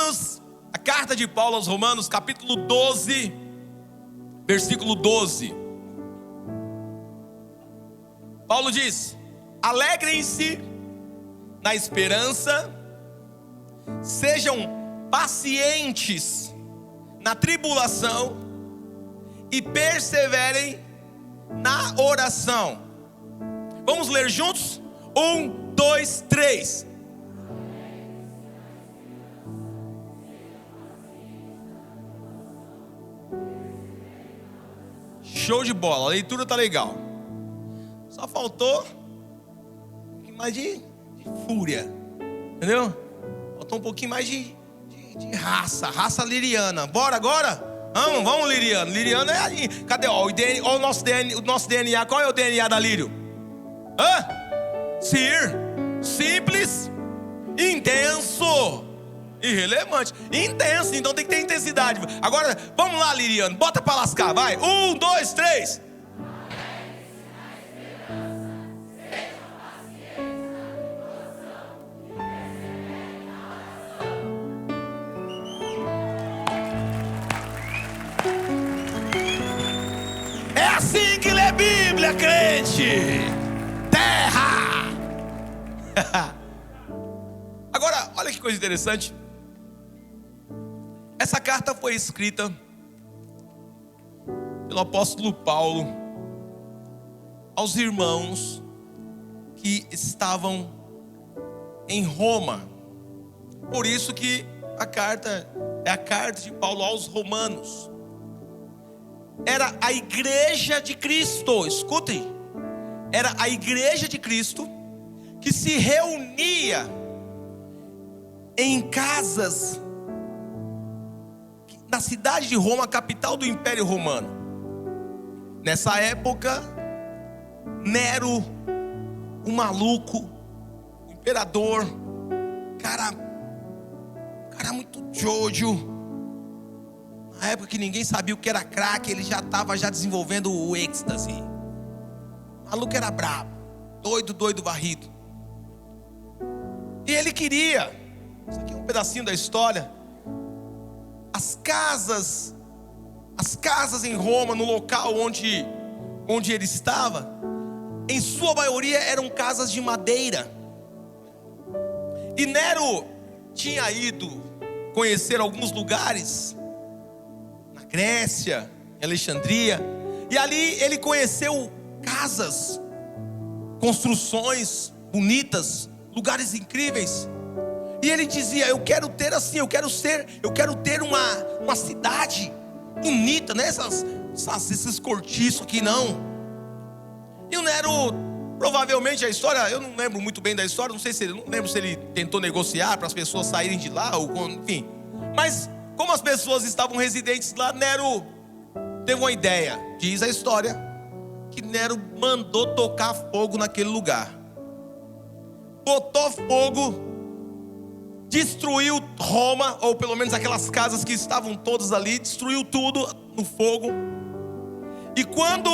Romanos, a carta de Paulo aos Romanos, capítulo 12, versículo 12. Paulo diz: alegrem-se na esperança, sejam pacientes na tribulação e perseverem na oração. Vamos ler juntos? 1, 2, 3. Show de bola, a leitura tá legal. Só faltou um pouquinho mais de fúria, entendeu? Faltou um pouquinho mais de raça liriana. Bora agora? Vamos Liriano. Liriano é ali. Cadê? Ó, o nosso DNA. Qual é o DNA da Lírio? Sir. Simples, intenso, irrelevante. Intenso, então tem que ter intensidade. Agora, vamos lá, Liriano. Bota pra lascar, vai. 1, 2, 3. É assim que lê Bíblia, crente. Terra. Agora, olha que coisa interessante. Essa carta foi escrita pelo apóstolo Paulo aos irmãos que estavam em Roma. Por isso que a carta é a carta de Paulo aos Romanos. Era a igreja de Cristo, escutem. Era a igreja de Cristo que se reunia em casas na cidade de Roma, capital do Império Romano. Nessa época, Nero, o maluco, o imperador, cara muito jojo. Na época que ninguém sabia o que era crack, ele já estava desenvolvendo o êxtase. O maluco era brabo, doido varrido. E ele queria, isso aqui é um pedacinho da história, as casas em Roma, no local onde ele estava, em sua maioria eram casas de madeira. E Nero tinha ido conhecer alguns lugares na Grécia, em Alexandria, e ali ele conheceu casas, construções bonitas, lugares incríveis. E ele dizia: eu quero ter assim, eu quero ter uma cidade bonita, né? Esses cortiços aqui não. E o Nero, provavelmente a história, eu não lembro muito bem da história, não lembro se ele tentou negociar para as pessoas saírem de lá, ou enfim. Mas como as pessoas estavam residentes lá, Nero teve uma ideia. Diz a história que Nero mandou tocar fogo naquele lugar. Botou fogo, destruiu Roma, ou pelo menos aquelas casas que estavam todas ali, destruiu tudo no fogo. E quando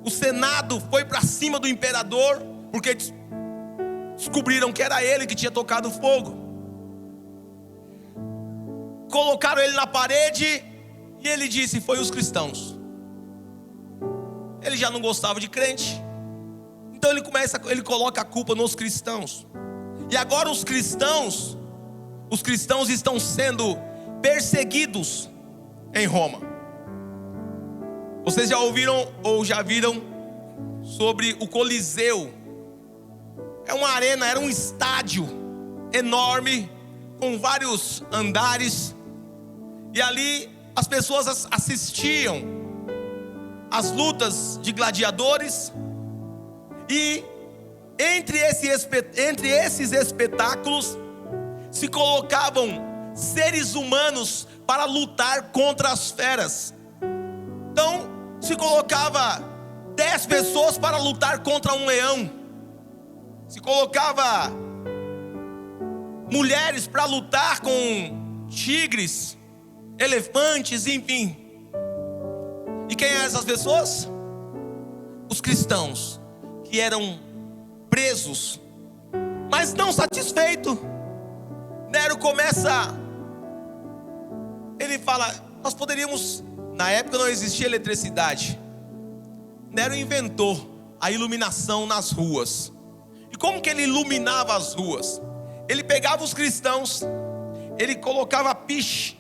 o Senado foi para cima do imperador, porque descobriram que era ele que tinha tocado fogo, colocaram ele na parede e ele disse: foi os cristãos. Ele já não gostava de crente, então ele coloca a culpa nos cristãos. E agora os cristãos estão sendo perseguidos em Roma. Vocês já ouviram ou já viram sobre o Coliseu? É uma arena, era um estádio enorme, com vários andares. E ali as pessoas assistiam às lutas de gladiadores. E entre esses espetáculos se colocavam seres humanos para lutar contra as feras. Então se colocava 10 pessoas para lutar contra um leão. Se colocava mulheres para lutar com tigres, elefantes, enfim. E quem eram essas pessoas? Os cristãos, que eram presos, mas não satisfeito. Nero começa, ele fala, nós poderíamos, na época não existia eletricidade. Nero inventou a iluminação nas ruas. E como que ele iluminava as ruas? Ele pegava os cristãos, ele colocava piche,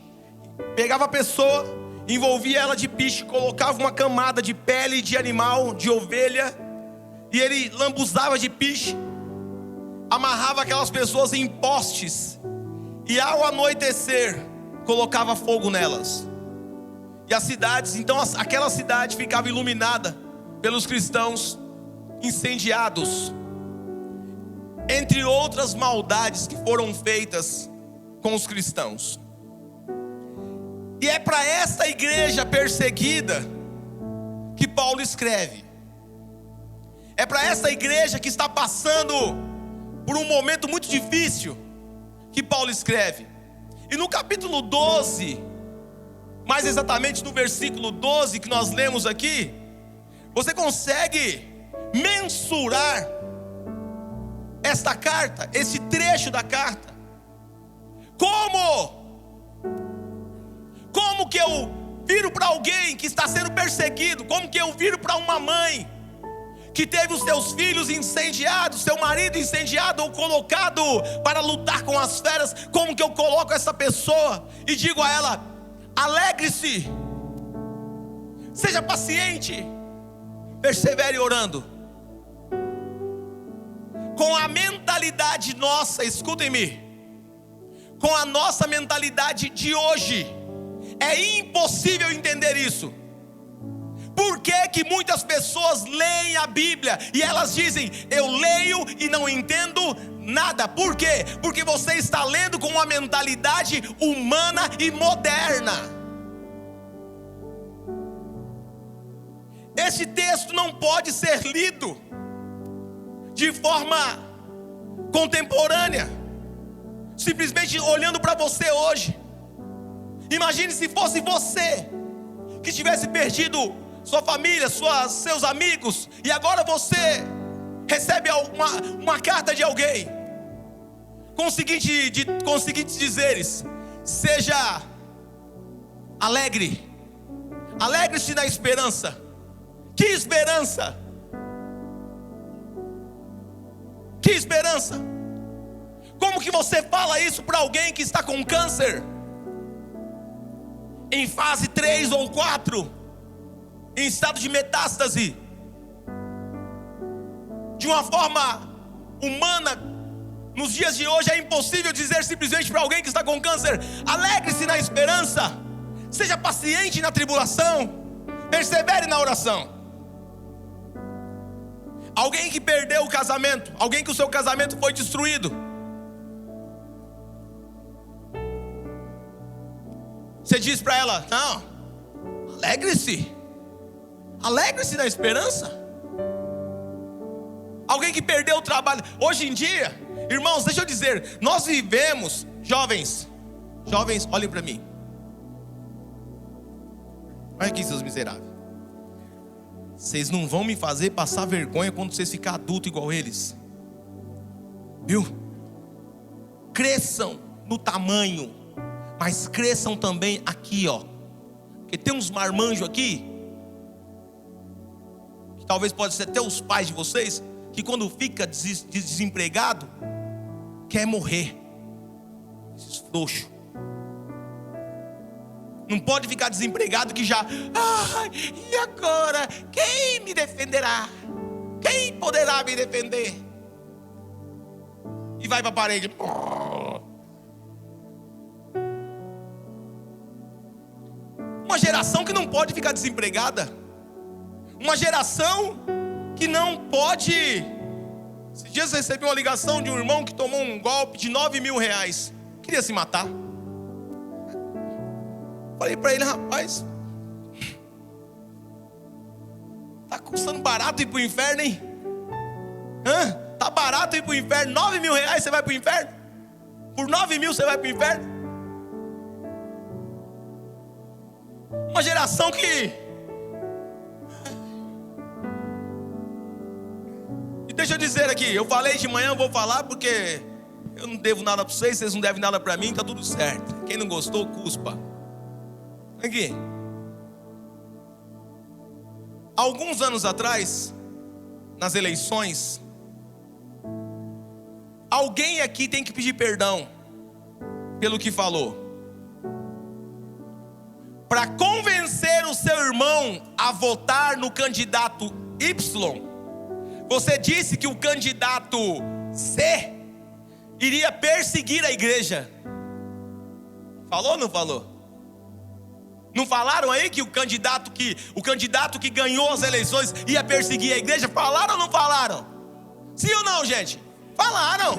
pegava a pessoa, envolvia ela de piche, colocava uma camada de pele de animal, de ovelha, e ele lambuzava de piche, amarrava aquelas pessoas em postes, e ao anoitecer, colocava fogo nelas. E as cidades, então aquela cidade ficava iluminada pelos cristãos incendiados. Entre outras maldades que foram feitas com os cristãos. E é para esta igreja perseguida que Paulo escreve. É para esta igreja que está passando por um momento muito difícil que Paulo escreve. E no capítulo 12, mais exatamente no versículo 12 que nós lemos aqui, você consegue mensurar esta carta, esse trecho da carta. Como que eu viro para alguém que está sendo perseguido? Como que eu viro para uma mãe que teve os seus filhos incendiados, seu marido incendiado ou colocado para lutar com as feras? Como que eu coloco essa pessoa e digo a ela: alegre-se, seja paciente, persevere orando? Com a mentalidade nossa, escutem-me, com a nossa mentalidade de hoje, é impossível entender isso. Por que que muitas pessoas leem a Bíblia e elas dizem: eu leio e não entendo nada? Por quê? Porque você está lendo com uma mentalidade humana e moderna. Esse texto não pode ser lido de forma contemporânea, simplesmente olhando para você hoje. Imagine se fosse você que tivesse perdido sua família, seus amigos, e agora você recebe uma carta de alguém com os seguintes dizeres: seja alegre, alegre-se na esperança. Que esperança? Que esperança? Como que você fala isso para alguém que está com câncer, em fase 3 ou 4, em estado de metástase? De uma forma humana, nos dias de hoje é impossível dizer simplesmente para alguém que está com câncer: alegre-se na esperança, seja paciente na tribulação, persevere na oração. Alguém que perdeu o casamento, alguém que o seu casamento foi destruído, você diz para ela: não, alegre-se, alegre-se na esperança. Alguém que perdeu o trabalho, hoje em dia, irmãos, deixa eu dizer, nós vivemos, jovens, olhem para mim, olha aqui, seus miseráveis. Vocês não vão me fazer passar vergonha quando vocês ficarem adultos igual eles, viu? Cresçam no tamanho, mas cresçam também aqui, ó. Porque tem uns marmanjos aqui, que talvez pode ser até os pais de vocês, que quando fica desempregado, quer morrer. Esses frouxos. Não pode ficar desempregado que já, e agora? Quem me defenderá? Quem poderá me defender? E vai para a parede. Uma geração que não pode ficar desempregada. Uma geração que não pode. Esses dias eu recebi uma ligação de um irmão que tomou um golpe de R$9.000. Queria se matar. Falei para ele: rapaz, tá custando barato ir pro inferno, hein? Tá barato ir pro inferno. R$9.000 você vai pro inferno? Por 9.000 você vai pro inferno? Uma geração que... E deixa eu dizer aqui, eu falei de manhã, eu vou falar porque Eu não devo nada para vocês, vocês não devem nada para mim, está tudo certo. Quem não gostou, cuspa. Aqui. Alguns anos atrás, nas eleições, alguém aqui tem que pedir perdão pelo que falou. Para convencer o seu irmão a votar no candidato Y, você disse que o candidato C iria perseguir a igreja. Falou ou não falou? Não falaram aí que o candidato que ganhou as eleições ia perseguir a igreja? Falaram ou não falaram? Sim ou não, gente? Falaram.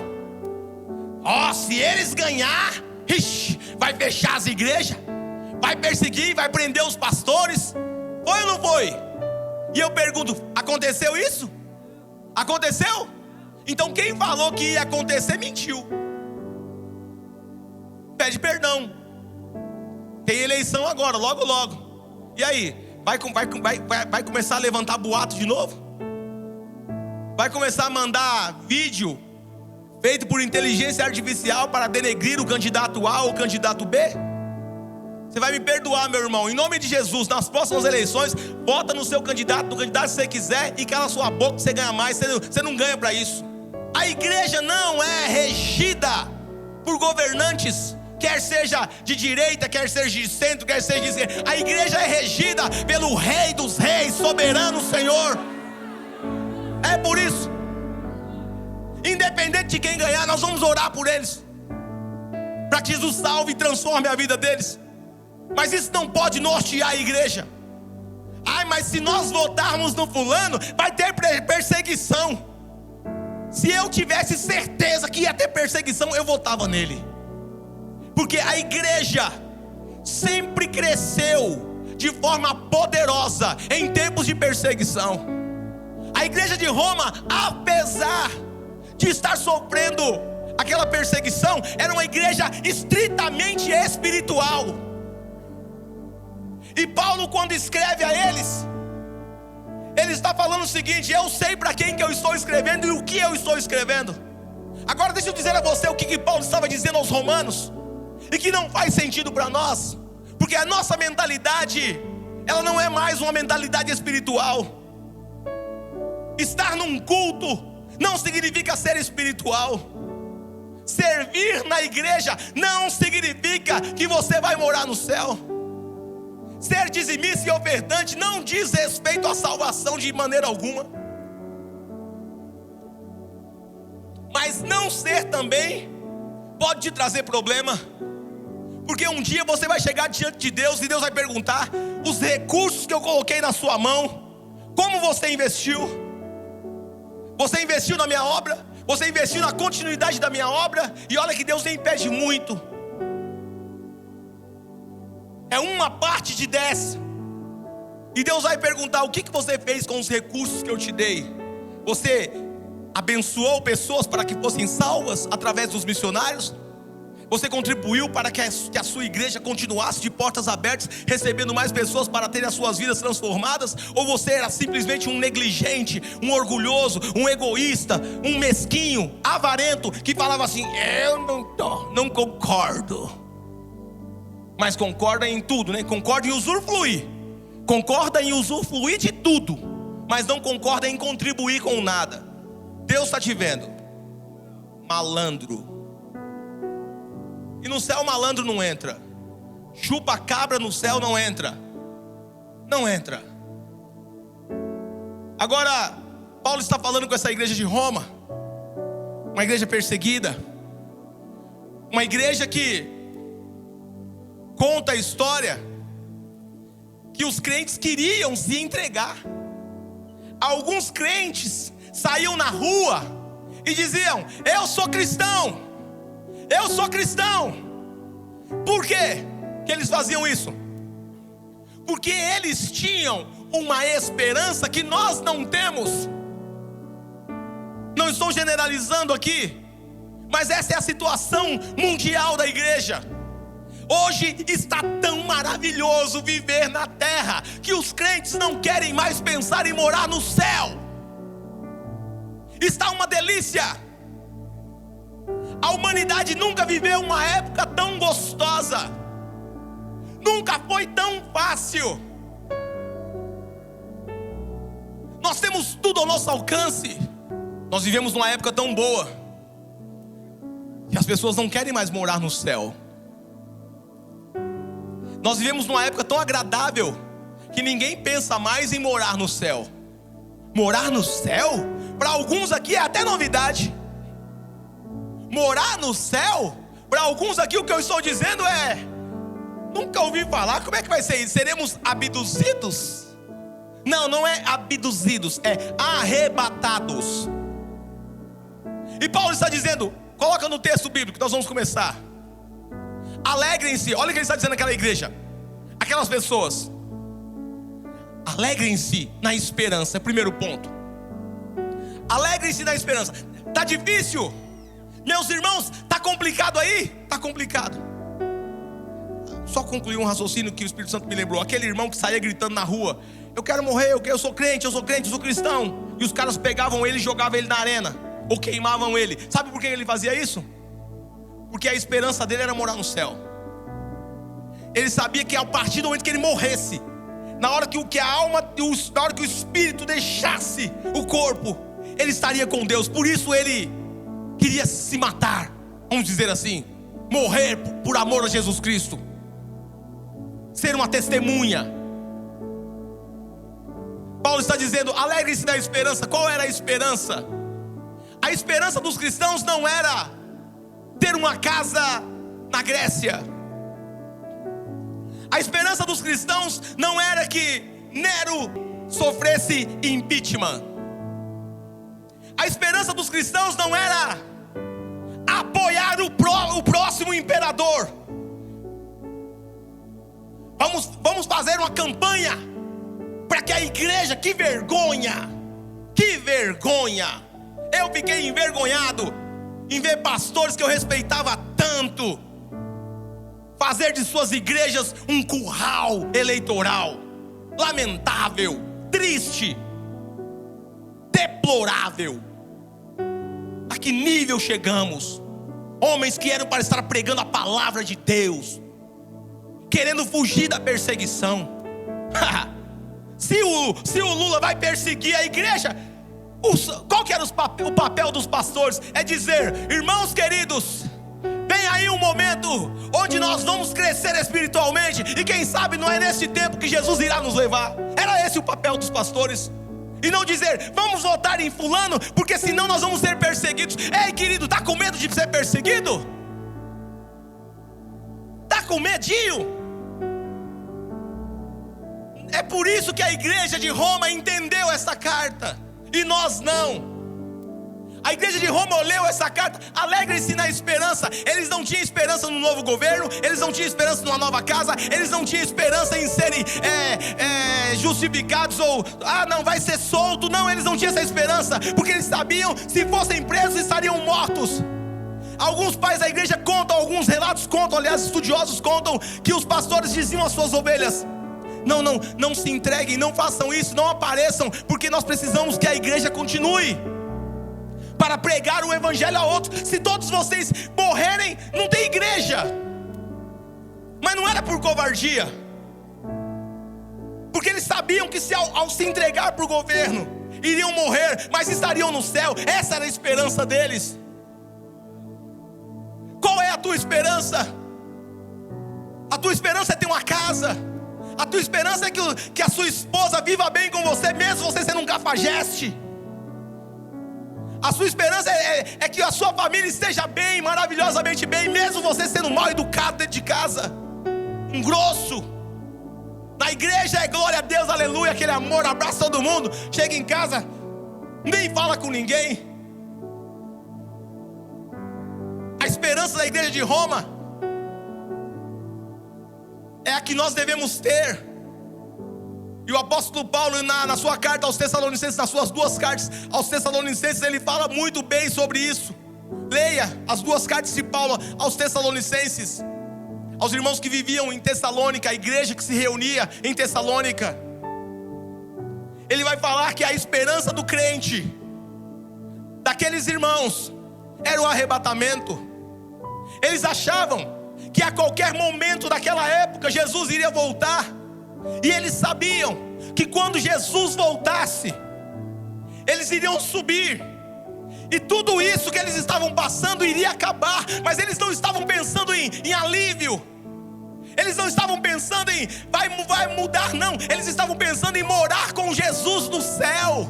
Se eles ganhar, vai fechar as igrejas, vai perseguir, vai prender os pastores. Foi ou não foi? E eu pergunto, aconteceu isso? Aconteceu? Então quem falou que ia acontecer mentiu. Pede perdão. Tem eleição agora, logo logo. E aí? Vai começar a levantar boato de novo? Vai começar a mandar vídeo feito por inteligência artificial para denegrir o candidato A ou o candidato B? Você vai me perdoar, meu irmão. Em nome de Jesus, nas próximas eleições, vota no seu candidato, no candidato que você quiser, e cala sua boca que você ganha mais. Você não ganha para isso. A igreja não é regida por governantes, quer seja de direita, quer seja de centro, quer seja de esquerda. A igreja é regida pelo Rei dos Reis, soberano Senhor. É por isso, independente de quem ganhar, nós vamos orar por eles, para que Jesus salve e transforme a vida deles. Mas isso não pode nortear a igreja. Mas se nós votarmos no fulano, vai ter perseguição. Se eu tivesse certeza que ia ter perseguição, eu votava nele. Porque a igreja sempre cresceu de forma poderosa em tempos de perseguição. A igreja de Roma, apesar de estar sofrendo aquela perseguição, era uma igreja estritamente espiritual. E Paulo, quando escreve a eles, ele está falando o seguinte: eu sei para quem que eu estou escrevendo e o que eu estou escrevendo. Agora deixa eu dizer a você o que Paulo estava dizendo aos romanos, e que não faz sentido para nós, porque a nossa mentalidade, ela não é mais uma mentalidade espiritual. Estar num culto não significa ser espiritual. Servir na igreja não significa que você vai morar no céu. Ser dizimista e ofertante não diz respeito à salvação de maneira alguma. Mas não ser também pode te trazer problema, porque um dia você vai chegar diante de Deus e Deus vai perguntar: os recursos que eu coloquei na sua mão, como você investiu? Você investiu na minha obra? Você investiu na continuidade da minha obra? E olha que Deus nem pede muito, é uma parte de 10. E Deus vai perguntar: o que você fez com os recursos que eu te dei? Você abençoou pessoas para que fossem salvas através dos missionários? Você contribuiu para que a sua igreja continuasse de portas abertas, recebendo mais pessoas para terem as suas vidas transformadas? Ou você era simplesmente um negligente, um orgulhoso, um egoísta, um mesquinho, avarento, que falava assim: eu não concordo. Mas concorda em tudo, né? Concorda em usufruir. Concorda em usufruir de tudo, mas não concorda em contribuir com nada. Deus está te vendo, malandro. E no céu malandro não entra. Chupa cabra no céu não entra. Não entra. Agora, Paulo está falando com essa igreja de Roma, uma igreja perseguida, uma igreja que conta a história que os crentes queriam se entregar. Alguns crentes saíam na rua e diziam: eu sou cristão, eu sou cristão. Por quê que eles faziam isso? Porque eles tinham uma esperança que nós não temos. Não estou generalizando aqui, mas essa é a situação mundial da igreja. Hoje está tão maravilhoso viver na terra, que os crentes não querem mais pensar em morar no céu. Está uma delícia. A humanidade nunca viveu uma época tão gostosa. Nunca foi tão fácil. Nós temos tudo ao nosso alcance. Nós vivemos numa época tão boa que as pessoas não querem mais morar no céu. Nós vivemos numa época tão agradável que ninguém pensa mais em morar no céu. Morar no céu? Para alguns aqui é até novidade. Morar no céu? Para alguns aqui o que eu estou dizendo é: nunca ouvi falar. Como é que vai ser isso? Seremos abduzidos? Não, não é abduzidos, é arrebatados. E Paulo está dizendo, coloca no texto bíblico que nós vamos começar. Alegrem-se, olha o que ele está dizendo naquela igreja, aquelas pessoas. Alegrem-se na esperança, é o primeiro ponto. Alegrem-se na esperança. Está difícil? Meus irmãos, está complicado aí? Está complicado. Só concluir um raciocínio que o Espírito Santo me lembrou. Aquele irmão que saía gritando na rua: eu quero morrer, eu sou crente, eu sou crente, eu sou cristão. E os caras pegavam ele e jogavam ele na arena, ou queimavam ele. Sabe por que ele fazia isso? Porque a esperança dele era morar no céu. Ele sabia que a partir do momento que ele morresse, na hora que a alma, na hora que o espírito deixasse o corpo, ele estaria com Deus. Por isso ele queria se matar, vamos dizer assim, morrer por amor a Jesus Cristo, ser uma testemunha. Paulo está dizendo: alegre-se na esperança. Qual era a esperança? A esperança dos cristãos não era ter uma casa na Grécia. A esperança dos cristãos não era que Nero sofresse impeachment. A esperança dos cristãos não era apoiar o próximo imperador. Vamos fazer uma campanha para que a igreja, que vergonha, eu fiquei envergonhado em ver pastores que eu respeitava tanto fazer de suas igrejas um curral eleitoral. Lamentável, triste, deplorável. A que nível chegamos? Homens que eram para estar pregando a palavra de Deus, querendo fugir da perseguição. Se o Lula vai perseguir a igreja, qual que era o papel dos pastores? É dizer: irmãos queridos, vem aí um momento onde nós vamos crescer espiritualmente, e quem sabe não é nesse tempo que Jesus irá nos levar. Era esse o papel dos pastores. E não dizer: vamos votar em fulano, porque senão nós vamos ser perseguidos. Ei, querido, está com medo de ser perseguido? Está com medinho? É por isso que a igreja de Roma entendeu essa carta, e nós não. A igreja de Roma leu essa carta: alegrem-se na esperança. Eles não tinham esperança no novo governo, eles não tinham esperança numa nova casa, eles não tinham esperança em serem justificados, ou não, vai ser solto. Não, eles não tinham essa esperança, porque eles sabiam, se fossem presos estariam mortos. Alguns pais da igreja contam, alguns relatos contam, aliás, estudiosos contam, que os pastores diziam às suas ovelhas: não se entreguem, não façam isso, não apareçam, porque nós precisamos que a igreja continue para pregar o evangelho a outros. Se todos vocês morrerem, não tem igreja. Mas não era por covardia, porque eles sabiam que ao se entregar para o governo, iriam morrer, mas estariam no céu. Essa era a esperança deles. Qual é a tua esperança? A tua esperança é ter uma casa. A tua esperança é que a sua esposa viva bem com você, mesmo você sendo um cafajeste. A sua esperança é que a sua família esteja bem, maravilhosamente bem, mesmo você sendo mal educado dentro de casa, um grosso. Na igreja é glória a Deus, aleluia, aquele amor, abraça todo mundo. Chega em casa, nem fala com ninguém. A esperança da igreja de Roma é a que nós devemos ter. E o apóstolo Paulo, na sua carta aos Tessalonicenses, nas suas duas cartas aos Tessalonicenses, ele fala muito bem sobre isso. Leia as duas cartas de Paulo aos Tessalonicenses, aos irmãos que viviam em Tessalônica, a igreja que se reunia em Tessalônica. Ele vai falar que a esperança do crente, daqueles irmãos, era o arrebatamento. Eles achavam que a qualquer momento daquela época Jesus iria voltar. E eles sabiam que quando Jesus voltasse, eles iriam subir. E tudo isso que eles estavam passando iria acabar. Mas eles não estavam pensando em alívio. Eles não estavam pensando em vai mudar, não. Eles estavam pensando em morar com Jesus no céu.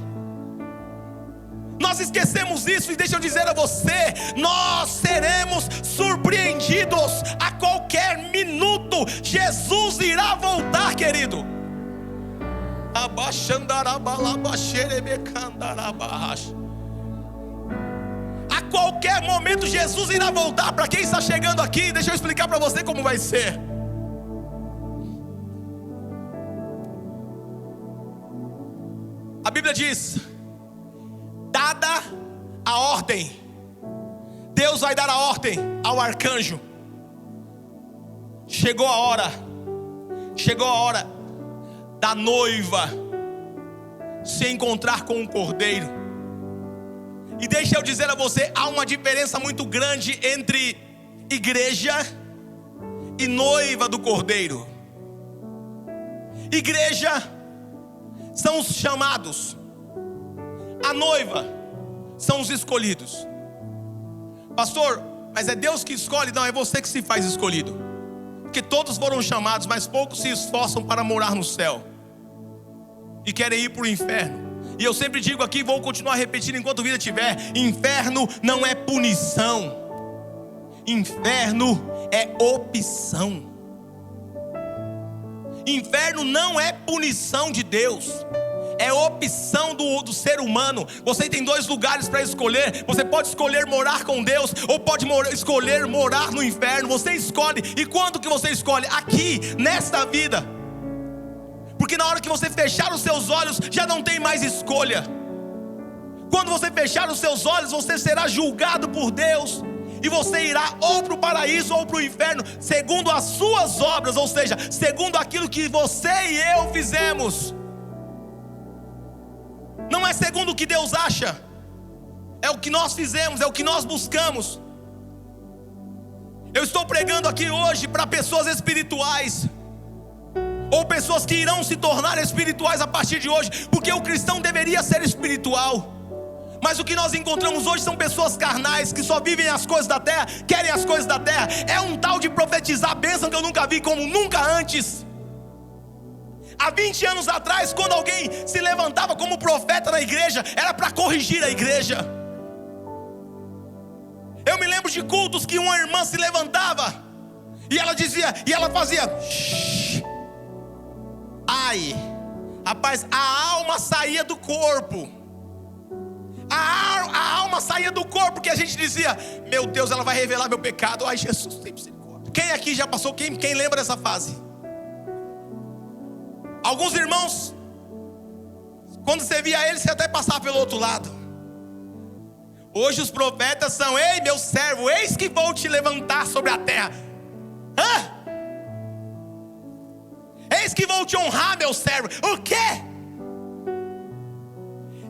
Nós esquecemos isso, e deixa eu dizer a você, nós seremos surpreendidos a qualquer minuto. Jesus irá voltar, querido. A qualquer momento Jesus irá voltar. Para quem está chegando aqui, deixa eu explicar para você como vai ser. A Bíblia diz: dada a ordem, Deus vai dar a ordem ao arcanjo. Chegou a hora da noiva se encontrar com o cordeiro. E deixa eu dizer a você, há uma diferença muito grande entre igreja e noiva do cordeiro. Igreja são os chamados, a noiva são os escolhidos. Pastor, mas é Deus que escolhe? Não, é você que se faz escolhido. Porque todos foram chamados, mas poucos se esforçam para morar no céu e querem ir para o inferno. E eu sempre digo aqui, vou continuar repetindo enquanto vida tiver: inferno não é punição, inferno é opção. Inferno não é punição de Deus, é opção do ser humano. Você tem dois lugares para escolher. Você pode escolher morar com Deus, ou pode escolher morar no inferno. Você escolhe. E quando que você escolhe? Aqui, nesta vida. Porque na hora que você fechar os seus olhos, já não tem mais escolha. Quando você fechar os seus olhos, você será julgado por Deus, e você irá ou para o paraíso ou para o inferno, segundo as suas obras, ou seja, segundo aquilo que você e eu fizemos. Não é segundo o que Deus acha, é o que nós fizemos, é o que nós buscamos. Eu estou pregando aqui hoje para pessoas espirituais, ou pessoas que irão se tornar espirituais a partir de hoje, porque o cristão deveria ser espiritual. Mas o que nós encontramos hoje são pessoas carnais, que só vivem as coisas da terra, querem as coisas da terra. É um tal de profetizar bênção que eu nunca vi como nunca antes. Há 20 anos atrás, quando alguém se levantava como profeta na igreja, era para corrigir a igreja. Eu me lembro de cultos que uma irmã se levantava e ela dizia, e ela fazia: ai, rapaz, a alma saía do corpo. A alma saía do corpo, que a gente dizia: meu Deus, ela vai revelar meu pecado. Ai, Jesus, tem misericórdia. Quem aqui já passou? Quem lembra dessa fase? Alguns irmãos, quando você via eles, você até passava pelo outro lado. Hoje os profetas são: ei, meu servo, eis que vou te levantar sobre a terra. Eis que vou te honrar, meu servo. O quê?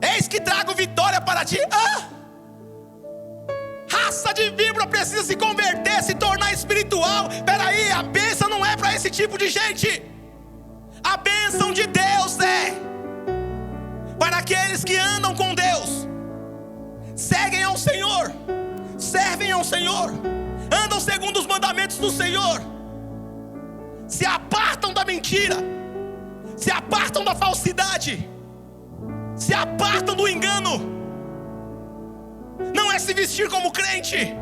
Eis que trago vitória para ti. Raça de víbora precisa se converter, se tornar espiritual. Peraí, a bênção não é para esse tipo de gente. A bênção de Deus é para aqueles que andam com Deus, seguem ao Senhor, servem ao Senhor, andam segundo os mandamentos do Senhor, se apartam da mentira, se apartam da falsidade, se apartam do engano. Não é se vestir como crente.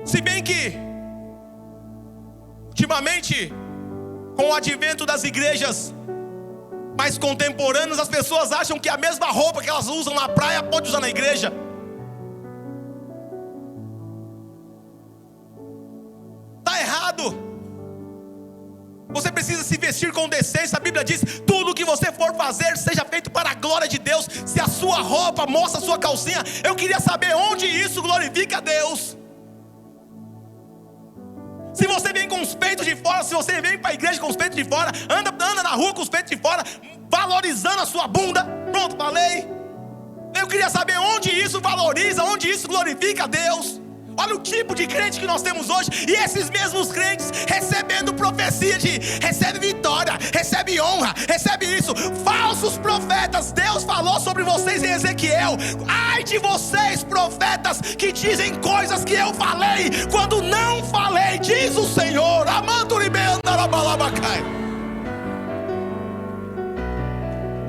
Se bem que ultimamente, com o advento das igrejas mais contemporâneas, as pessoas acham que a mesma roupa que elas usam na praia pode usar na igreja. Está errado. Você precisa se vestir com decência. A Bíblia diz: tudo que você for fazer, seja feito para a glória de Deus. Se a sua roupa mostra a sua calcinha, eu queria saber onde isso glorifica a Deus. Se você vem com os peitos de fora, se você vem para a igreja com os peitos de fora, anda na rua com os peitos de fora, valorizando a sua bunda, pronto, falei. Eu queria saber onde isso valoriza, onde isso glorifica a Deus. Olha o tipo de crente que nós temos hoje. E esses mesmos crentes recebendo profecia de recebe vitória, recebe honra, recebe isso. Falsos profetas. Deus falou sobre vocês em Ezequiel: ai de vocês, profetas, que dizem coisas que eu falei quando não falei, diz o Senhor.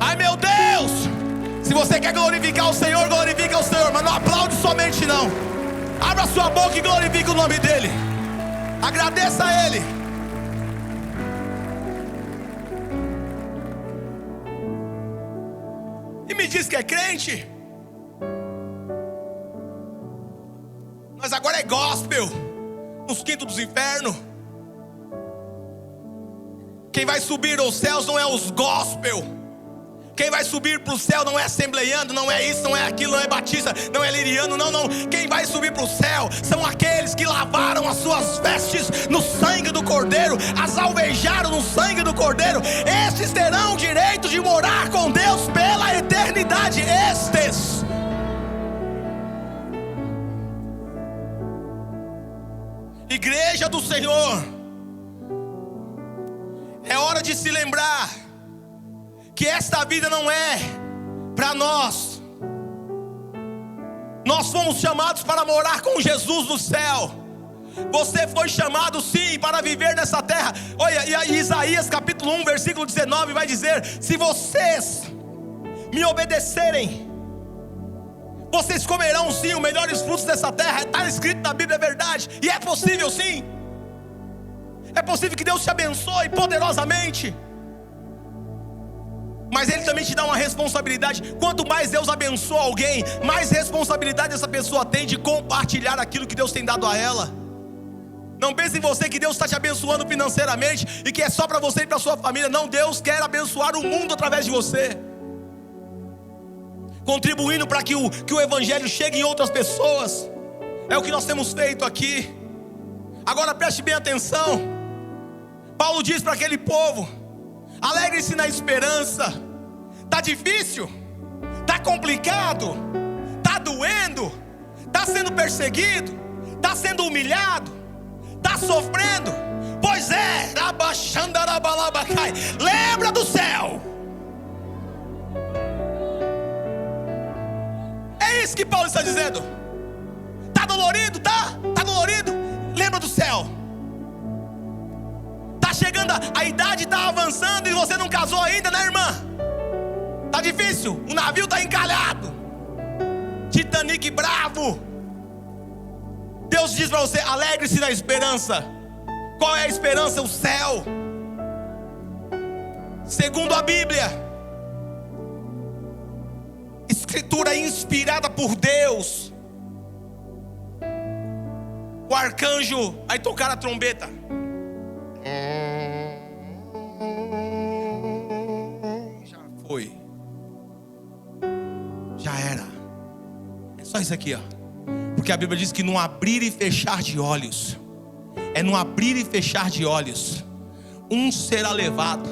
Ai meu Deus. Se você quer glorificar o Senhor, glorifica o Senhor, mas não aplaude somente não. Abra sua boca e glorifique o nome dEle. Agradeça a Ele. E me diz que é crente. Mas agora é gospel nos quintos dos infernos. Quem vai subir aos céus não é os gospel. Quem vai subir para o céu não é assembleiano, não é isso, não é aquilo, não é batista, não é liriano, não. Quem vai subir para o céu são aqueles que lavaram as suas vestes no sangue do Cordeiro, as alvejaram no sangue do Cordeiro. Estes terão o direito de morar com Deus pela eternidade. Estes. Igreja do Senhor, é hora de se lembrar que esta vida não é para nós. Nós fomos chamados para morar com Jesus no céu. Você foi chamado sim para viver nessa terra. Olha, e Isaías capítulo 1 versículo 19 vai dizer: se vocês me obedecerem, vocês comerão sim os melhores frutos dessa terra. Está escrito na Bíblia, é verdade. E é possível sim. É possível que Deus te abençoe poderosamente. Mas Ele também te dá uma responsabilidade. Quanto mais Deus abençoa alguém, mais responsabilidade essa pessoa tem de compartilhar aquilo que Deus tem dado a ela. Não pense em você que Deus está te abençoando financeiramente e que é só para você e para sua família. Não, Deus quer abençoar o mundo através de você, contribuindo para que o Evangelho chegue em outras pessoas. É o que nós temos feito aqui. Agora preste bem atenção. Paulo diz para aquele povo: alegre-se na esperança. Está difícil? Está complicado? Está doendo? Está sendo perseguido? Está sendo humilhado? Está sofrendo? Pois é, lembra do céu. É isso que Paulo está dizendo. Está dolorido? Está dolorido? Lembra do céu. Está chegando, a idade está avançando e você não casou ainda, né, irmã? Está difícil, o navio está encalhado, Titanic bravo. Deus diz para você: alegre-se na esperança. Qual é a esperança? O céu. Segundo a Bíblia, escritura inspirada por Deus, o arcanjo, aí tocaram a trombeta. Já foi. Já era. É só isso aqui, ó. Porque a Bíblia diz que no abrir e fechar de olhos, é no abrir e fechar de olhos, um será levado,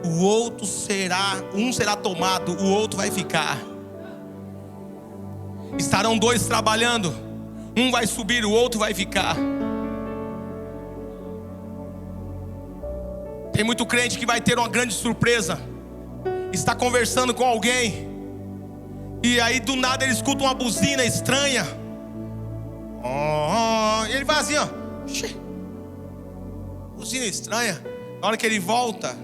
o outro será, um será tomado, o outro vai ficar. Estarão dois trabalhando, um vai subir, o outro vai ficar. Tem muito crente que vai ter uma grande surpresa. Está conversando com alguém e aí do nada ele escuta uma buzina estranha. E ele vai assim, ó. Buzina estranha. Na hora que ele volta,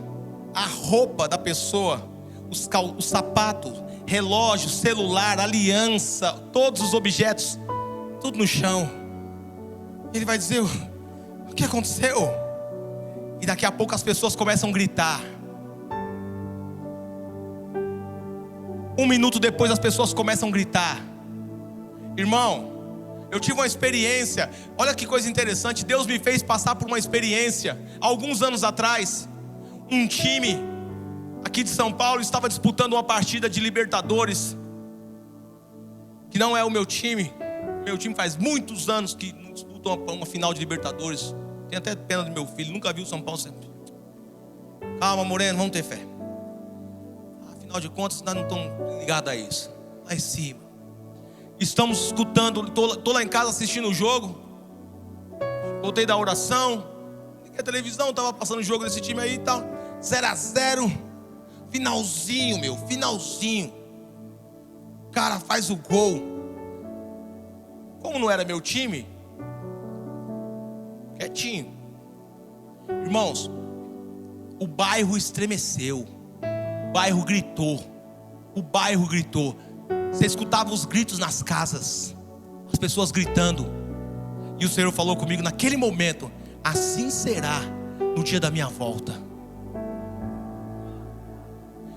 a roupa da pessoa, os sapatos, relógio, celular, aliança, todos os objetos, tudo no chão. Ele vai dizer: o que aconteceu? E daqui a pouco as pessoas começam a gritar. Um minuto depois as pessoas começam a gritar. Irmão, eu tive uma experiência. Olha que coisa interessante. Deus me fez passar por uma experiência. Alguns anos atrás, um time aqui de São Paulo estava disputando uma partida de Libertadores, que não é o meu time. Meu time faz muitos anos que não disputa uma final de Libertadores. Tenho até pena do meu filho, nunca viu o São Paulo sempre. Calma, Moreno, vamos ter fé. Afinal de contas, nós não estamos ligados a isso. Lá em cima. Estamos escutando, tô lá em casa assistindo o jogo. Voltei da oração, liguei a televisão, tava passando o jogo desse time aí e tal. 0-0, finalzinho, finalzinho. O cara faz o gol. Como não era meu time, quietinho. Irmãos, o bairro estremeceu. O bairro gritou. Você escutava os gritos nas casas, as pessoas gritando. E o Senhor falou comigo naquele momento: assim será no dia da minha volta.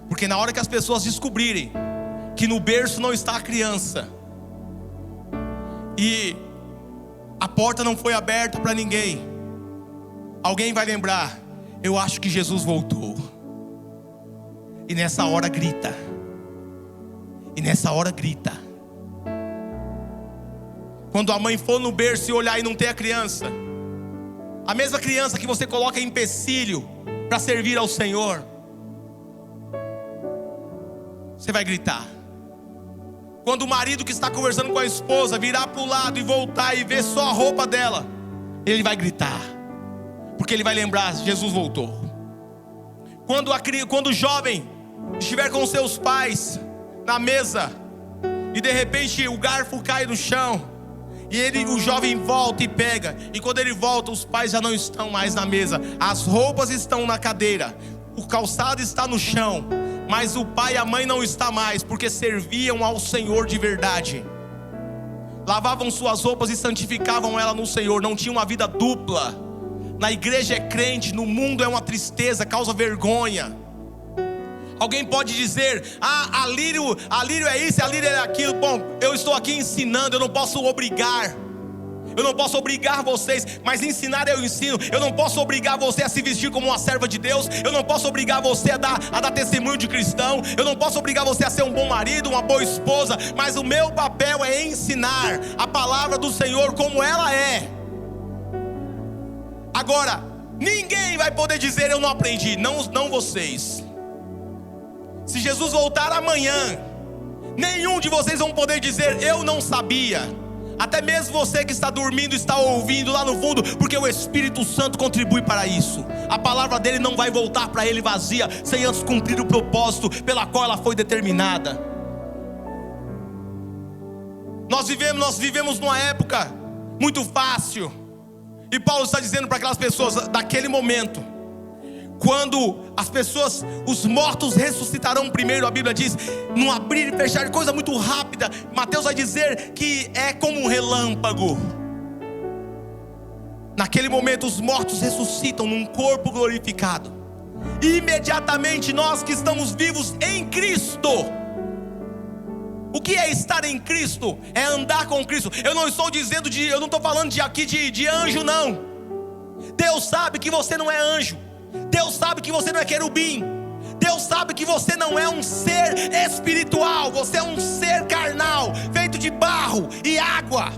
Porque na hora que as pessoas descobrirem que no berço não está a criança, e a porta não foi aberta para ninguém, alguém vai lembrar: eu acho que Jesus voltou. E nessa hora grita. Quando a mãe for no berço e olhar e não ter a criança, a mesma criança que você coloca em empecilho para servir ao Senhor, você vai gritar. Quando o marido que está conversando com a esposa virar para o lado e voltar e ver só a roupa dela, ele vai gritar, porque ele vai lembrar: Jesus voltou. Quando o jovem estiver com seus pais na mesa, e de repente o garfo cai no chão, e o jovem volta e pega, e quando ele volta, os pais já não estão mais na mesa, as roupas estão na cadeira, o calçado está no chão, mas o pai e a mãe não estão mais, porque serviam ao Senhor de verdade, lavavam suas roupas e santificavam ela no Senhor, não tinham uma vida dupla. Na igreja é crente, no mundo é uma tristeza, causa vergonha. Alguém pode dizer: a Lírio é isso, a Lírio é aquilo. Bom, eu estou aqui ensinando, eu não posso obrigar. Eu não posso obrigar vocês, mas ensinar eu ensino. Eu não posso obrigar você a se vestir como uma serva de Deus. Eu não posso obrigar você a dar testemunho de cristão. Eu não posso obrigar você a ser um bom marido, uma boa esposa. Mas o meu papel é ensinar a palavra do Senhor como ela é. Agora, ninguém vai poder dizer: eu não aprendi. Não vocês. Se Jesus voltar amanhã, nenhum de vocês vão poder dizer: eu não sabia. Até mesmo você que está dormindo, está ouvindo lá no fundo, porque o Espírito Santo contribui para isso. A palavra dele não vai voltar para ele vazia, sem antes cumprir o propósito pela qual ela foi determinada. Nós vivemos numa época muito fácil, e Paulo está dizendo para aquelas pessoas daquele momento: quando as pessoas, os mortos ressuscitarão primeiro, a Bíblia diz, num abrir e fechar, coisa muito rápida. Mateus vai dizer que é como um relâmpago. Naquele momento os mortos ressuscitam num corpo glorificado, e imediatamente nós que estamos vivos em Cristo. O que é estar em Cristo? É andar com Cristo. Eu não estou dizendo eu não estou falando de anjo, não. Deus sabe que você não é anjo. Deus sabe que você não é querubim. Deus sabe que você não é um ser espiritual. Você é um ser carnal, feito de barro e água.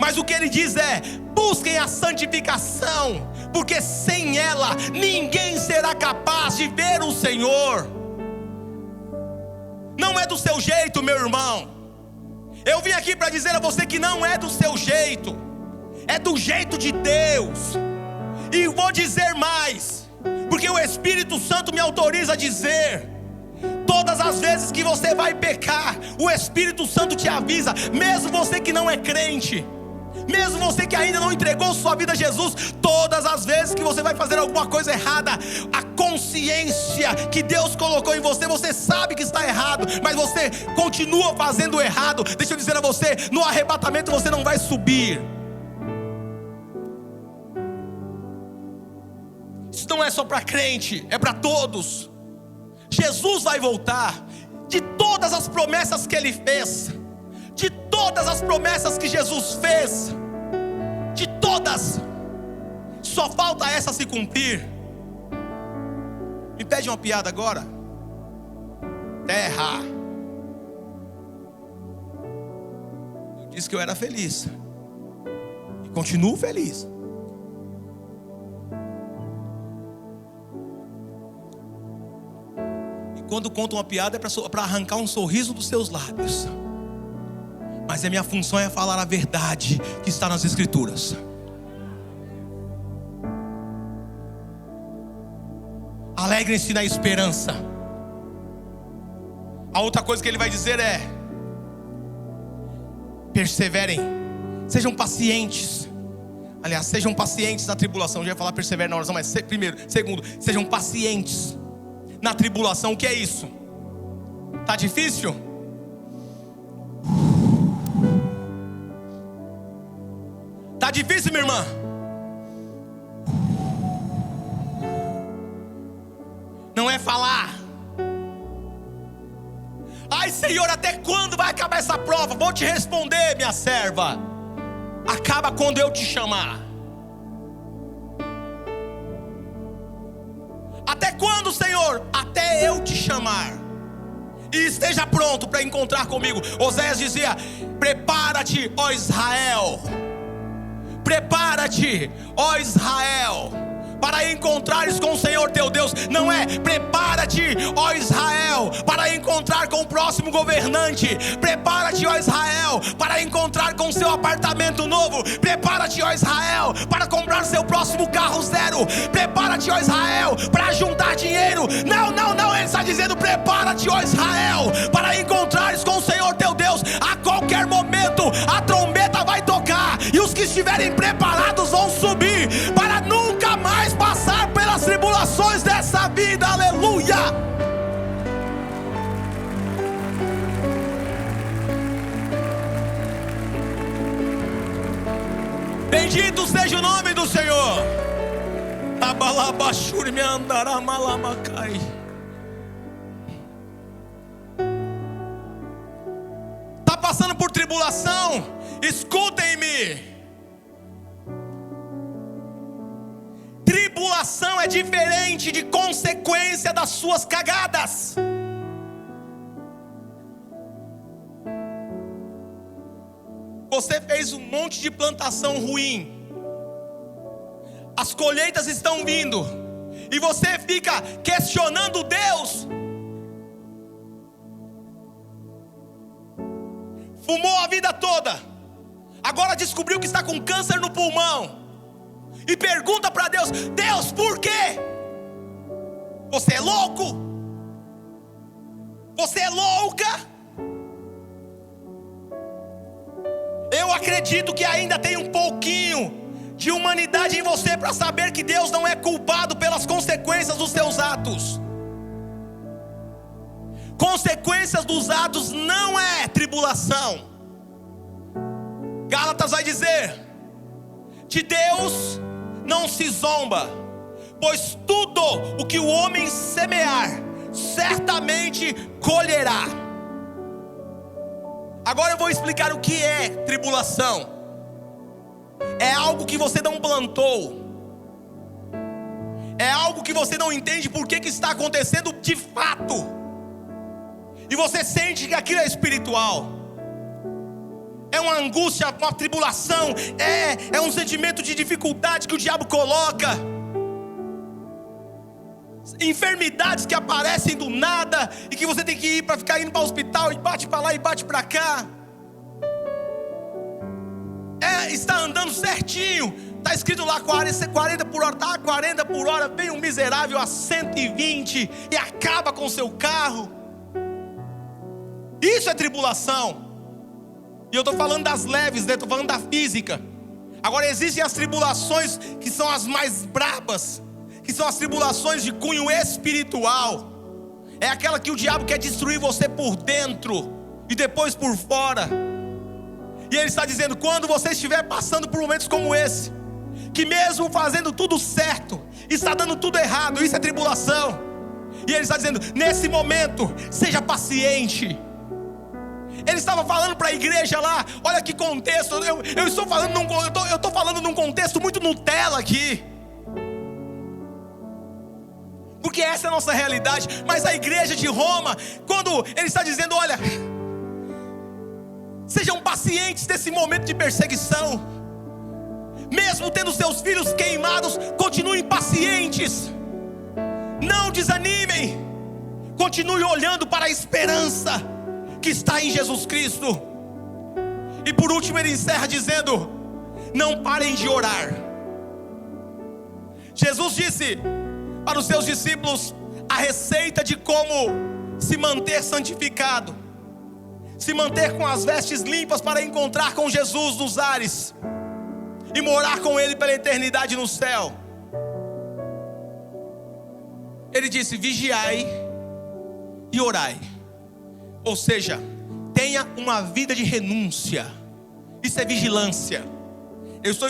Mas o que ele diz é: busquem a santificação, porque sem ela ninguém será capaz de ver o Senhor. Não é do seu jeito, meu irmão. Eu vim aqui para dizer a você que não é do seu jeito, é do jeito de Deus. E vou dizer mais, porque o Espírito Santo me autoriza a dizer: todas as vezes que você vai pecar, o Espírito Santo te avisa. Mesmo você que não é crente, mesmo você que ainda não entregou sua vida a Jesus, todas as vezes que você vai fazer alguma coisa errada, a consciência que Deus colocou em você, você sabe que está errado, mas você continua fazendo errado. Deixa eu dizer a você, no arrebatamento você não vai subir. Isso não é só para crente, é para todos. Jesus vai voltar. De todas as promessas que Ele fez, de todas as promessas que Jesus fez, de todas, só falta essa se cumprir. Me pede uma piada agora. Terra. Eu disse que eu era feliz, e continuo feliz. Quando conta uma piada é para arrancar um sorriso dos seus lábios. Mas a minha função é falar a verdade que está nas Escrituras. Alegrem-se na esperança. A outra coisa que ele vai dizer é: perseverem, sejam pacientes. Aliás, sejam pacientes na tribulação. Eu já ia falar perseverem na oração, mas primeiro, segundo, sejam pacientes na tribulação. O que é isso? Tá difícil? Tá difícil, minha irmã? Não é falar: ai, Senhor, até quando vai acabar essa prova? Vou te responder, minha serva: acaba quando eu te chamar. Até quando, Senhor? Até eu te chamar. E esteja pronto para encontrar comigo. Oséias dizia: prepara-te, ó Israel. Prepara-te, ó Israel, para encontrares com o Senhor teu Deus. Não é prepara-te, ó Israel, para encontrar com o próximo governante. Prepara-te, ó Israel, para encontrar com o seu apartamento novo. Prepara-te, ó Israel, para comprar seu próximo carro zero. Prepara-te, ó Israel, para juntar dinheiro. Não, ele está dizendo: prepara-te, ó Israel, para encontrares com o Senhor teu Deus. A qualquer momento a trombeta vai tocar, e os que estiverem preparados vão subir para nunca mais passar pelas tribulações dessa vida. Aleluia! Bendito seja o nome do Senhor. Abalabashuri me andará malamacai. Tá passando por tribulação? Escutem-me. Tribulação é diferente de consequência das suas cagadas. Você fez um monte de plantação ruim, as colheitas estão vindo, e você fica questionando Deus. Fumou a vida toda, agora descobriu que está com câncer no pulmão, e pergunta para Deus: Deus, por quê? Você é louco? Você é louca? Eu acredito que ainda tem um pouquinho de humanidade em você para saber que Deus não é culpado pelas consequências dos seus atos. Consequências dos atos não é tribulação. Gálatas vai dizer: de Deus não se zomba, pois tudo o que o homem semear, certamente colherá. Agora eu vou explicar o que é tribulação. É algo que você não plantou, é algo que você não entende por que está acontecendo de fato, e você sente que aquilo é espiritual. É uma angústia, uma tribulação, é um sentimento de dificuldade que o diabo coloca. Enfermidades que aparecem do nada e que você tem que ir para ficar indo para o hospital, e bate para lá e bate para cá. Está andando certinho, está escrito lá 40 por hora, está a 40 por hora, vem um miserável a 120 e acaba com o seu carro. Isso é tribulação. E eu estou falando das leves, estou falando da física. Agora existem as tribulações que são as mais brabas, que são as tribulações de cunho espiritual. É aquela que o diabo quer destruir você por dentro e depois por fora. E ele está dizendo: quando você estiver passando por momentos como esse, que mesmo fazendo tudo certo, está dando tudo errado, isso é tribulação. E ele está dizendo: nesse momento, seja paciente. Ele estava falando para a igreja lá, olha que contexto, eu estou falando num contexto muito Nutella aqui, porque essa é a nossa realidade. Mas a igreja de Roma, quando ele está dizendo: olha, sejam pacientes nesse momento de perseguição, mesmo tendo seus filhos queimados, continuem pacientes, não desanimem, continue olhando para a esperança que está em Jesus Cristo. E por último ele encerra dizendo: não parem de orar. Jesus disse para os seus discípulos a receita de como se manter santificado, se manter com as vestes limpas para encontrar com Jesus nos ares e morar com Ele pela eternidade no céu. Ele disse: vigiai e orai. Ou seja, tenha uma vida de renúncia. Isso é vigilância.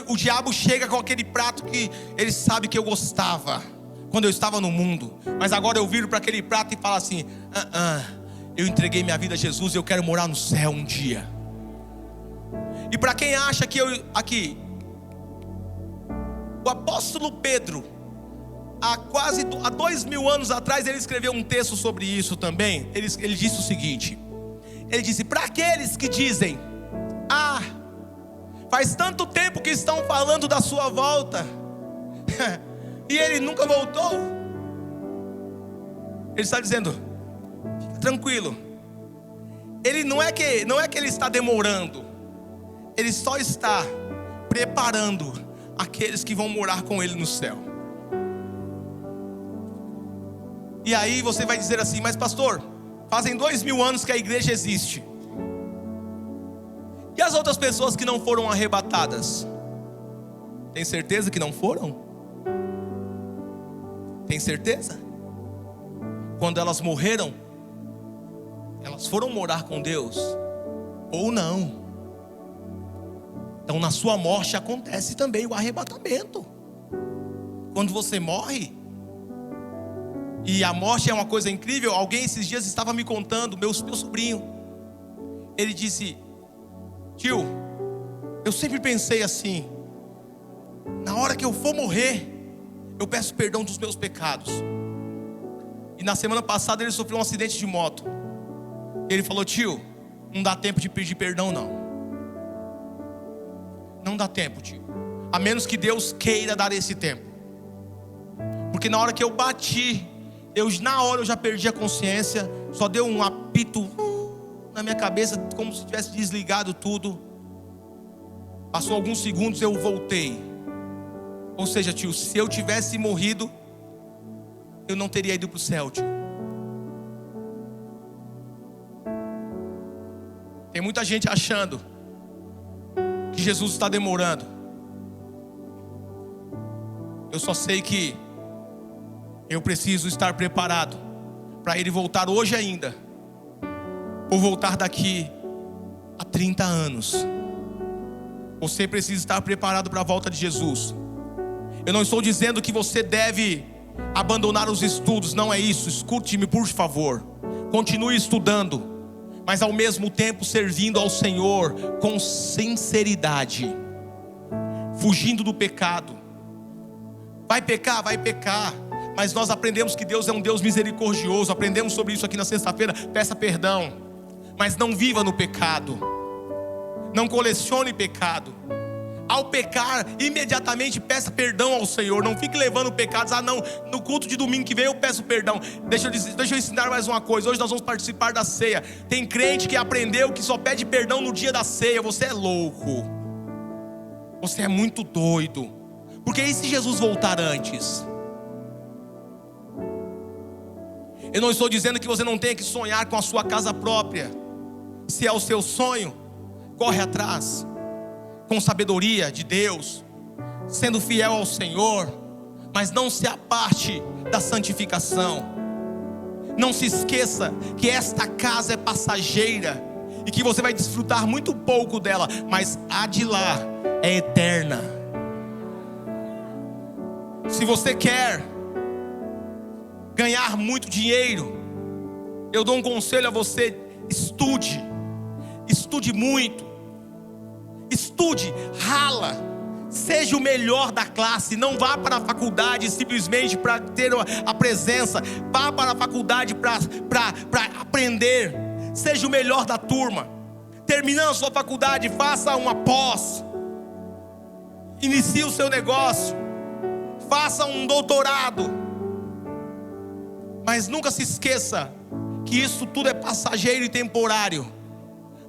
O diabo chega com aquele prato que ele sabe que eu gostava quando eu estava no mundo, mas agora eu viro para aquele prato e falo assim: eu entreguei minha vida a Jesus e eu quero morar no céu um dia. E para quem acha que o apóstolo Pedro, há 2000 anos atrás, ele escreveu um texto sobre isso também. Ele disse o seguinte: ele disse: para aqueles que dizem: faz tanto tempo que estão falando da sua volta e ele nunca voltou. Ele está dizendo: fica tranquilo. Ele não é que ele está demorando, ele só está preparando aqueles que vão morar com ele no céu. E aí você vai dizer assim: mas pastor, fazem 2000 anos que a igreja existe, e as outras pessoas que não foram arrebatadas? Tem certeza que não foram? Tem certeza? Quando elas morreram, elas foram morar com Deus ou não? Então na sua morte acontece também o arrebatamento. Quando você morre, e a morte é uma coisa incrível. Alguém esses dias estava me contando, meu sobrinho. Ele disse: tio, eu sempre pensei assim: na hora que eu for morrer, eu peço perdão dos meus pecados. E na semana passada ele sofreu um acidente de moto. Ele falou: tio, não dá tempo de pedir perdão não. Não dá tempo, tio. A menos que Deus queira dar esse tempo. Porque na hora que eu bati, na hora eu já perdi a consciência. Só deu um apito na minha cabeça, como se tivesse desligado tudo. Passou alguns segundos, eu voltei. Ou seja, tio, se eu tivesse morrido, eu não teria ido para o céu, tio. Tem muita gente achando que Jesus está demorando. Eu só sei que eu preciso estar preparado para Ele voltar hoje ainda, ou voltar daqui a 30 anos. Você precisa estar preparado para a volta de Jesus. Eu não estou dizendo que você deve abandonar os estudos, não é isso. Escute-me, por favor. Continue estudando, mas ao mesmo tempo servindo ao Senhor com sinceridade, fugindo do pecado. Vai pecar, mas nós aprendemos que Deus é um Deus misericordioso. Aprendemos sobre isso aqui na sexta-feira. Peça perdão, mas não viva no pecado. Não colecione pecado. Ao pecar, imediatamente peça perdão ao Senhor. Não fique levando pecados. Não, no culto de domingo que vem eu peço perdão. Deixa eu ensinar mais uma coisa. Hoje nós vamos participar da ceia. Tem crente que aprendeu que só pede perdão no dia da ceia. Você é louco. Você é muito doido. Porque e se Jesus voltar antes? Eu não estou dizendo que você não tenha que sonhar com a sua casa própria. Se é o seu sonho, corre atrás, com sabedoria de Deus, sendo fiel ao Senhor, mas não se aparte da santificação. Não se esqueça que esta casa é passageira e que você vai desfrutar muito pouco dela, mas a de lá é eterna. Se você quer ganhar muito dinheiro, eu dou um conselho a você: estude muito, estude, rala, seja o melhor da classe. Não vá para a faculdade simplesmente para ter a presença. Vá para a faculdade para aprender. Seja o melhor da turma. Terminando a sua faculdade, faça uma pós, inicie o seu negócio, faça um doutorado. Mas nunca se esqueça que isso tudo é passageiro e temporário.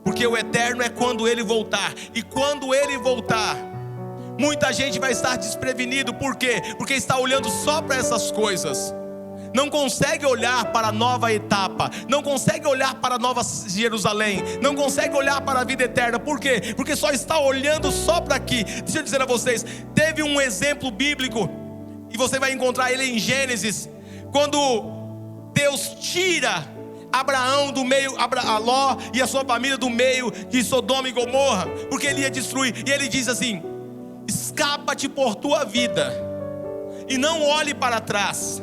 Porque o eterno é quando Ele voltar. E quando Ele voltar, muita gente vai estar desprevenido. Por quê? Porque está olhando só para essas coisas. Não consegue olhar para a nova etapa. Não consegue olhar para a nova Jerusalém. Não consegue olhar para a vida eterna. Por quê? Porque só está olhando só para aqui. Deixa eu dizer a vocês. Teve um exemplo bíblico, e você vai encontrar ele em Gênesis. Quando Deus tira Abraão do meio, a Ló e a sua família do meio de Sodoma e Gomorra, porque ele ia destruir. E ele diz assim: escapa-te por tua vida e não olhe para trás.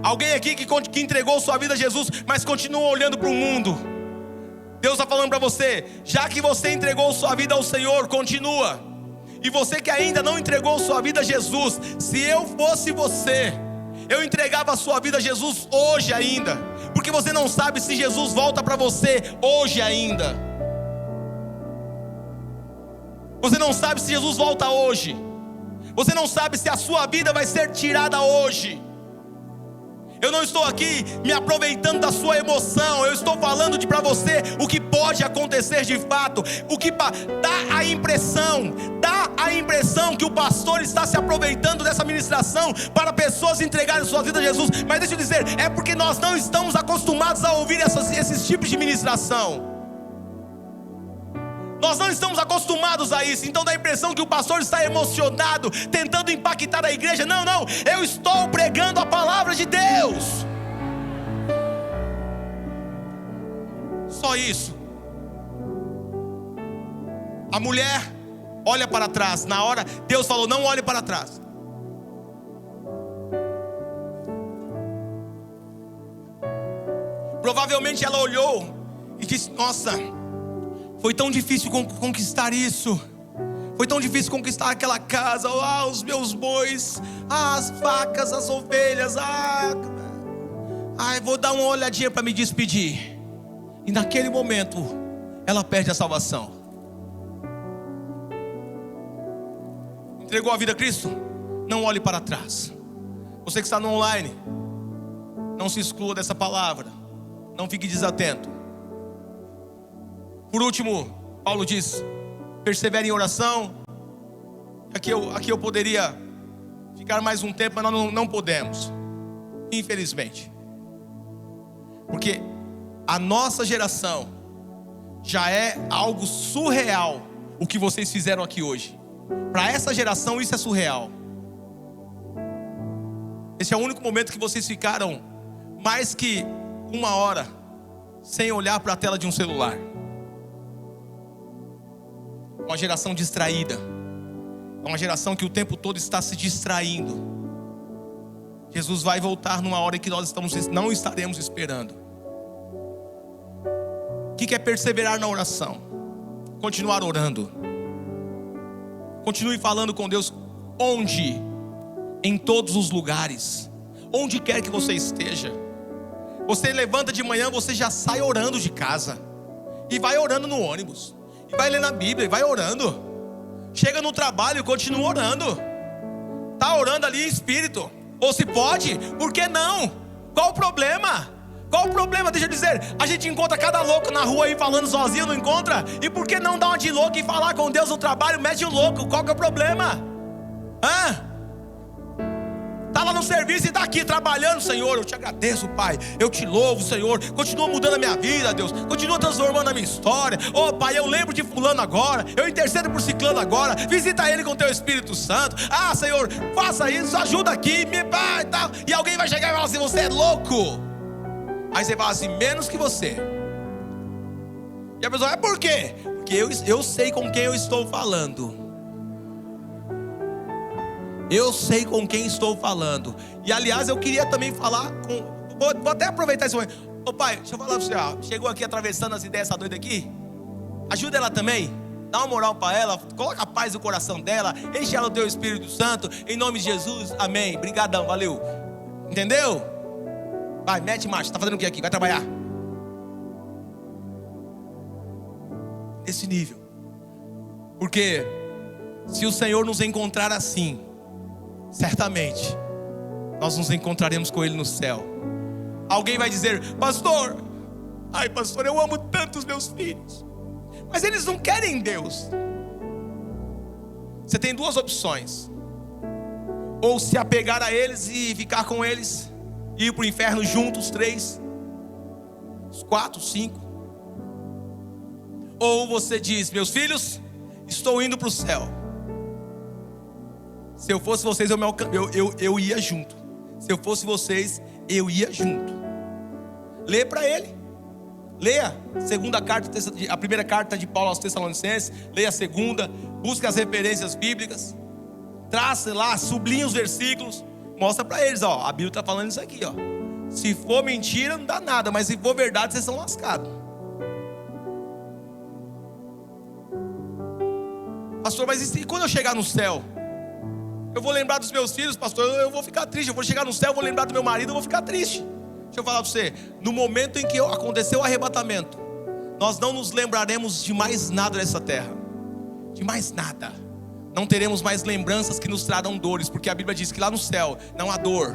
Alguém aqui que entregou sua vida a Jesus, mas continua olhando para o mundo. Deus está falando para você: já que você entregou sua vida ao Senhor, continua. E você que ainda não entregou sua vida a Jesus, se eu fosse você, eu entregava a sua vida a Jesus hoje ainda. Porque você não sabe se Jesus volta para você hoje ainda. Você não sabe se Jesus volta hoje. Você não sabe se a sua vida vai ser tirada hoje. Eu não estou aqui me aproveitando da sua emoção. Eu estou falando para você o que pode acontecer de fato. O que dá a impressão que o pastor está se aproveitando dessa ministração para pessoas entregarem sua vida a Jesus. Mas deixa eu dizer, é porque nós não estamos acostumados a ouvir esses tipos de ministração. Nós não estamos acostumados a isso. Então dá a impressão que o pastor está emocionado, tentando impactar a igreja. Não, eu estou pregando a palavra de Deus. Só isso. A mulher olha para trás. Na hora, Deus falou: não olhe para trás. Provavelmente ela olhou e disse: nossa, foi tão difícil conquistar isso. Foi tão difícil conquistar aquela casa. Os meus bois, as vacas, as ovelhas. Vou dar uma olhadinha para me despedir. E naquele momento ela perde a salvação. Entregou a vida a Cristo? Não olhe para trás. Você que está no online, não se exclua dessa palavra. Não fique desatento. Por último, Paulo diz: persevere em oração. Aqui eu poderia ficar mais um tempo, mas nós não podemos, infelizmente. Porque a nossa geração já é algo surreal o que vocês fizeram aqui hoje. Para essa geração isso é surreal. Esse é o único momento que vocês ficaram mais que 1 hora sem olhar para a tela de um celular. Uma geração distraída. Uma geração que o tempo todo está se distraindo. Jesus vai voltar numa hora em que nós não estaremos esperando. O que é perseverar na oração? Continuar orando. Continue falando com Deus. Onde? Em todos os lugares. Onde quer que você esteja. Você levanta de manhã, você já sai orando de casa. E vai orando no ônibus. E vai ler na Bíblia, e vai orando. Chega no trabalho e continua orando. Está orando ali em espírito. Ou se pode, por que não? Qual o problema? Qual o problema? Deixa eu dizer, a gente encontra cada louco na rua aí falando sozinho, não encontra? E por que não dar uma de louco e falar com Deus no trabalho? Mete o louco, qual que é o problema? Está lá no serviço e está aqui trabalhando. Senhor, eu te agradeço, Pai. Eu te louvo, Senhor. Continua mudando a minha vida, Deus. Continua transformando a minha história. Pai, eu lembro de fulano agora. Eu intercedo por ciclano agora. Visita ele com teu Espírito Santo. Senhor, faça isso, ajuda aqui, me pai, tal. E alguém vai chegar e falar assim: você é louco. Aí você fala assim: menos que você. E a pessoa: por quê? Porque eu sei com quem eu estou falando. Eu sei com quem estou falando. E aliás, eu queria também falar com... Vou até aproveitar esse momento. Pai, deixa eu falar para você, chegou aqui atravessando as ideias, essa doida aqui. Ajuda ela também. Dá uma moral para ela. Coloca a paz no coração dela. Enche ela do teu Espírito Santo. Em nome de Jesus, amém. Brigadão, valeu. Entendeu? Vai, mete marcha. Tá fazendo o que aqui? Vai trabalhar. Nesse nível. Porque se o Senhor nos encontrar assim, certamente nós nos encontraremos com Ele no céu. Alguém vai dizer: pastor, pastor, eu amo tanto os meus filhos. Mas eles não querem Deus. Você tem duas opções: ou se apegar a eles e ficar com eles, ir para o inferno juntos, 3, 4, 5. Ou você diz: meus filhos, estou indo para o céu. Se eu fosse vocês, eu ia junto. Se eu fosse vocês, eu ia junto. Lê para ele. Leia a primeira carta de Paulo aos Tessalonicenses. Leia a segunda. Busque as referências bíblicas. Traça lá, sublinhe os versículos. Mostra para eles, ó, a Bíblia está falando isso aqui, ó. Se for mentira, não dá nada. Mas se for verdade, vocês são lascados. Pastor, mas e quando eu chegar no céu? Eu vou lembrar dos meus filhos, pastor, eu vou ficar triste. Eu vou chegar no céu, eu vou lembrar do meu marido, eu vou ficar triste. Deixa eu falar para você, no momento em que aconteceu o arrebatamento, nós não nos lembraremos de mais nada dessa terra. De mais nada. Não teremos mais lembranças que nos trarão dores, porque a Bíblia diz que lá no céu não há dor,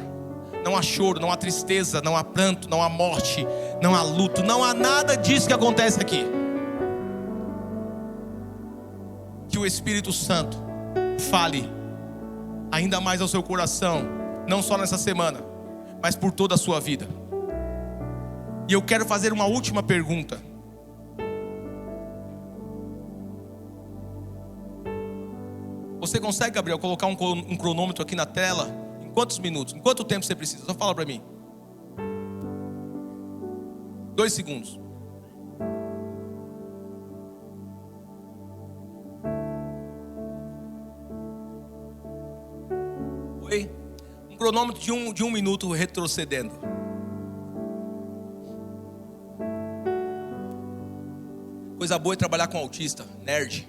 não há choro, não há tristeza, não há pranto, não há morte, não há luto, não há nada disso que acontece aqui. Que o Espírito Santo fale ainda mais ao seu coração, não só nessa semana, mas por toda a sua vida. E eu quero fazer uma última pergunta. Você consegue, Gabriel, colocar um cronômetro aqui na tela? Em quantos minutos? Em quanto tempo você precisa? Só fala para mim. 2 segundos. Oi? Um cronômetro de um minuto retrocedendo. Coisa boa é trabalhar com autista, nerd.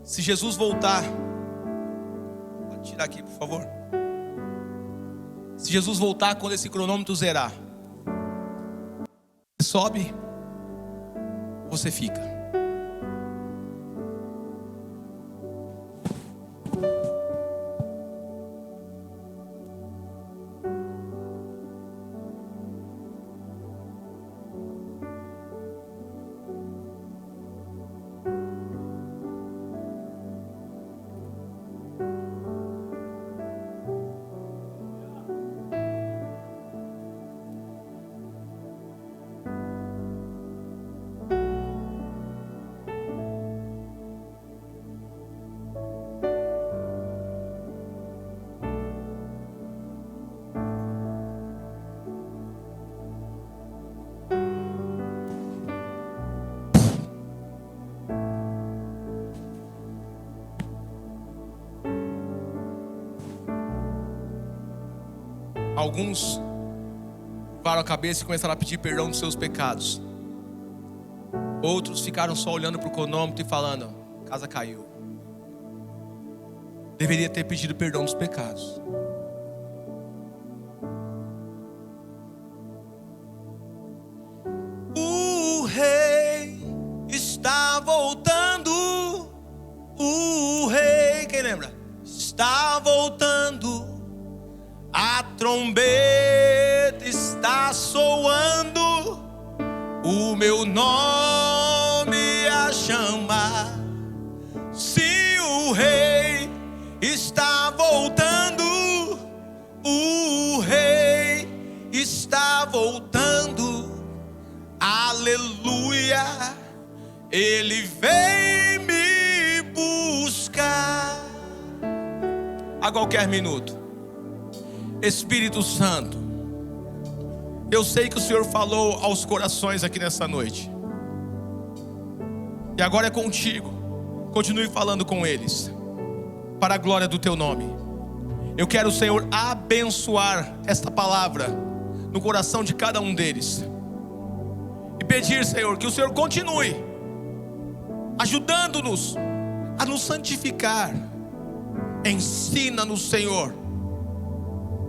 Se Jesus voltar, pode tirar aqui, por favor. Se Jesus voltar quando esse cronômetro zerar, você sobe ou você fica? Alguns curvaram a cabeça e começaram a pedir perdão dos seus pecados. Outros ficaram só olhando para o cronômetro e falando: a casa caiu. Deveria ter pedido perdão dos pecados. O rei está voltando. O rei, quem lembra? Está voltando. A trombeta está soando, o meu nome a chamar. Se o rei está voltando, o rei está voltando. Aleluia, ele vem me buscar. A qualquer minuto. Espírito Santo, eu sei que o Senhor falou aos corações aqui nessa noite, e agora é contigo. Continue falando com eles, para a glória do teu nome. Eu quero, Senhor, abençoar esta palavra no coração de cada um deles, e pedir, Senhor, que o Senhor continue ajudando-nos a nos santificar. Ensina-nos, Senhor,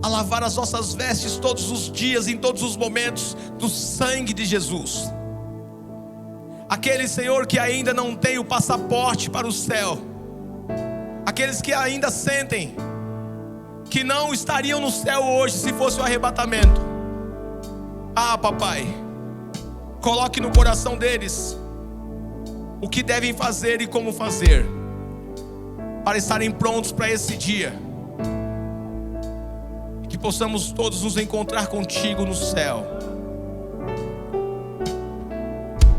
a lavar as nossas vestes todos os dias, em todos os momentos, do sangue de Jesus. Aqueles, Senhor, que ainda não têm o passaporte para o céu, aqueles que ainda sentem que não estariam no céu hoje se fosse o arrebatamento. Ah, papai, coloque no coração deles o que devem fazer e como fazer, para estarem prontos para esse dia, e que possamos todos nos encontrar contigo no céu.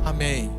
Amém.